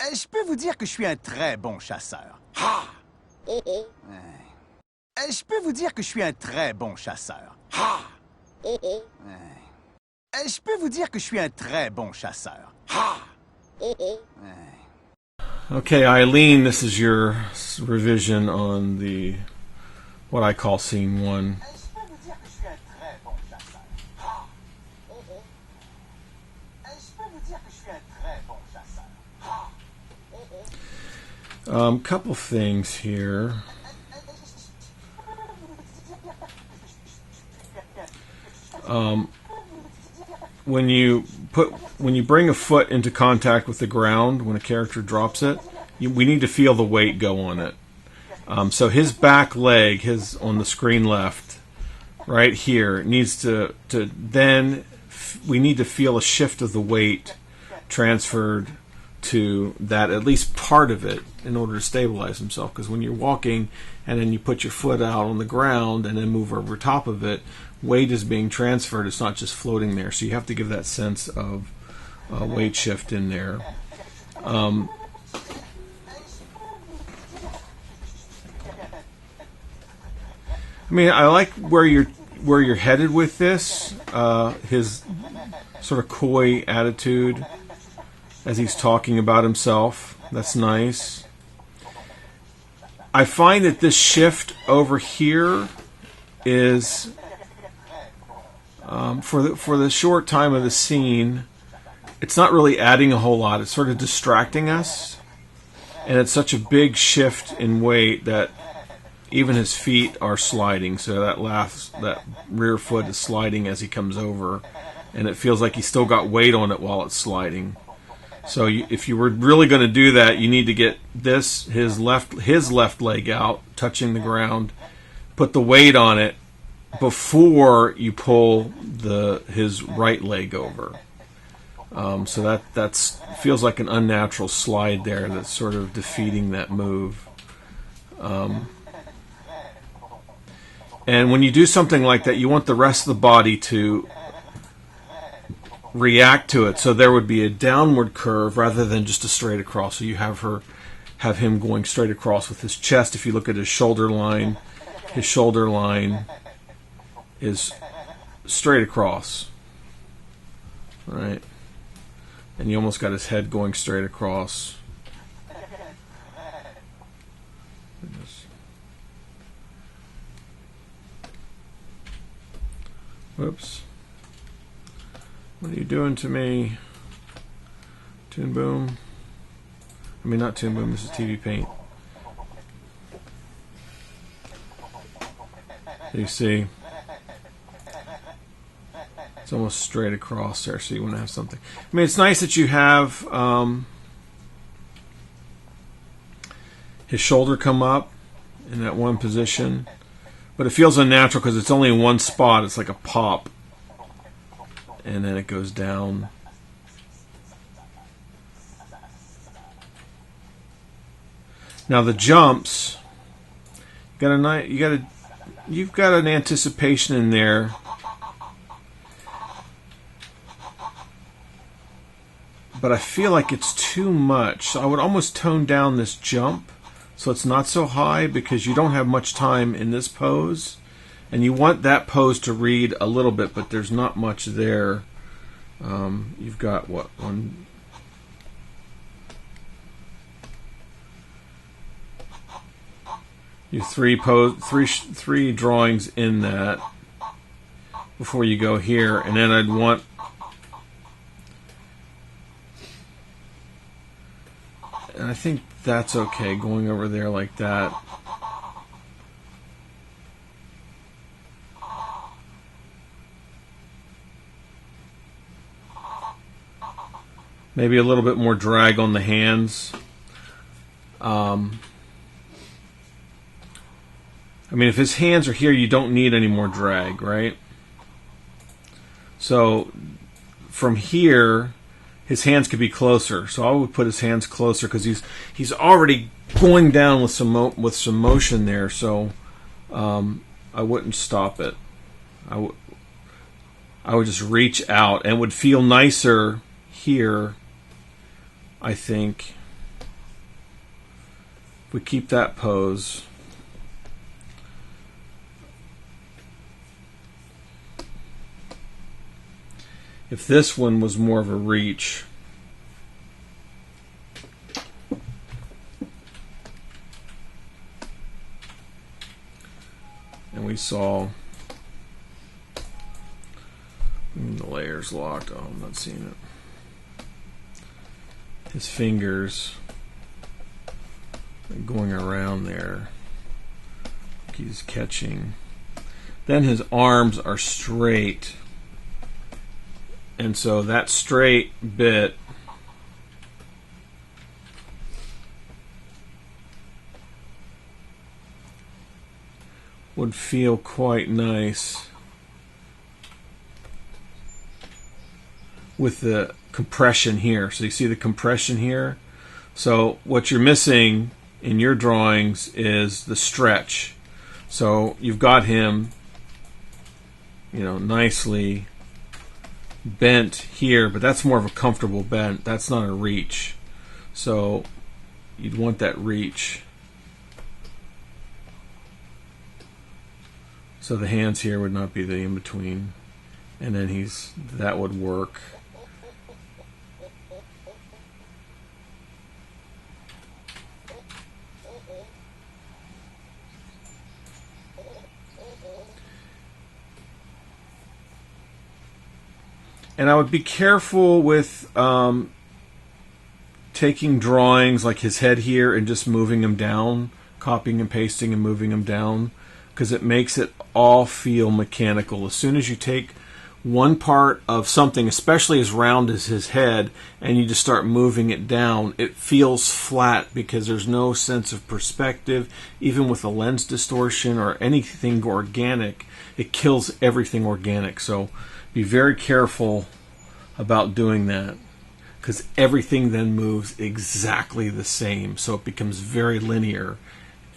Je peux vous dire que je suis un très bon chasseur. Ha! Je peux vous dire que je suis un très bon chasseur. Ha! Je peux vous dire que je suis un très bon chasseur. Ha! Okay, Aileen, this is your revision on what I call scene 1. Je peux vous dire que je suis un très bon chasseur. Ha! Je peux vous dire que je suis un très bon chasseur. Ha! Couple things here. When you bring a foot into contact with the ground, when a character drops it, we need to feel the weight go on it. So his back leg, on the screen left, right here, needs to then we need to feel a shift of the weight transferred to that, at least part of it, in order to stabilize himself. Because when you're walking and then you put your foot out on the ground and then move over top of it, weight is being transferred. It's not just floating there. So you have to give that sense of weight shift in there. I mean, I like where you're headed with this. His sort of coy attitude as he's talking about himself. That's nice. I find that this shift over here is for the short time of the scene, it's not really adding a whole lot. It's sort of distracting us, and it's such a big shift in weight that even his feet are sliding. So that rear foot is sliding as he comes over, and it feels like he's still got weight on it while it's sliding. So if you were really going to do that, you need to get his left leg out, touching the ground, put the weight on it before you pull his right leg over. So that feels like an unnatural slide there that's sort of defeating that move. And when you do something like that, you want the rest of the body to react to it. So there would be a downward curve rather than just a straight across. So you have him going straight across with his chest. If you look at his shoulder line is straight across, right? And you almost got his head going straight across. Whoops. What are you doing to me? Toon Boom. I mean, not Toon Boom, this is TV Paint. You see? It's almost straight across there, so you want to have something. I mean, it's nice that you have his shoulder come up in that one position, but it feels unnatural because it's only in one spot. It's like a pop, and then it goes down. Now the jumps, you've got an anticipation in there. But I feel like it's too much. So I would almost tone down this jump so it's not so high, because you don't have much time in this pose. And you want that pose to read a little bit, but there's not much there. You've got one. You three drawings in that before you go here, and then I'd want and I think that's okay, going over there like that. Maybe a little bit more drag on the hands. I mean, if his hands are here, you don't need any more drag, right? So from here, his hands could be closer. So I would put his hands closer because he's already going down with some motion there. So I wouldn't stop it. I would just reach out, and would feel nicer here, I think. If we keep that pose, if this one was more of a reach, and we saw the layer's locked. Oh, I'm not seeing it. His fingers going around there. He's catching. Then his arms are straight. And so that straight bit would feel quite nice with the compression here. So you see the compression here? So what you're missing in your drawings is the stretch. So you've got him, nicely bent here, but that's more of a comfortable bent. That's not a reach. So you'd want that reach. So the hands here would not be the in-between. And then that would work. And I would be careful with taking drawings like his head here and just moving him down, copying and pasting and moving him down, because it makes it all feel mechanical. As soon as you take one part of something, especially as round as his head, and you just start moving it down, it feels flat because there's no sense of perspective. Even with a lens distortion or anything organic, it kills everything organic. So be very careful about doing that, because everything then moves exactly the same, so it becomes very linear,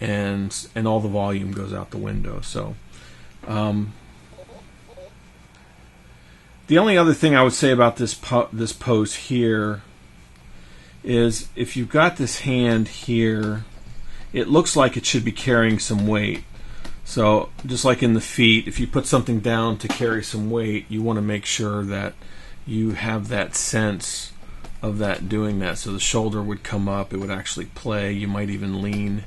and all the volume goes out the window. So the only other thing I would say about this pose here is if you've got this hand here, it looks like it should be carrying some weight. So just like in the feet, if you put something down to carry some weight, you want to make sure that you have that sense of that doing that. So the shoulder would come up, it would actually play. You might even lean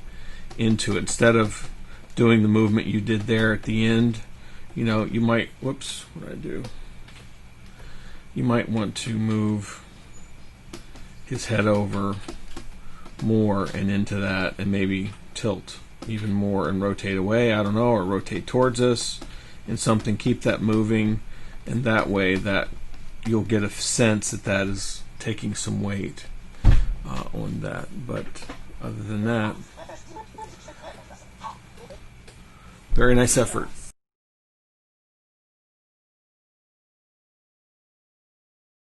into it. Instead of doing the movement you did there at the end, you might, whoops, what did I do? You might want to move his head over more and into that, and maybe tilt even more and rotate away, I don't know, or rotate towards us and something. Keep that moving, and that way that you'll get a sense that is taking some weight on that. But other than that, very nice effort.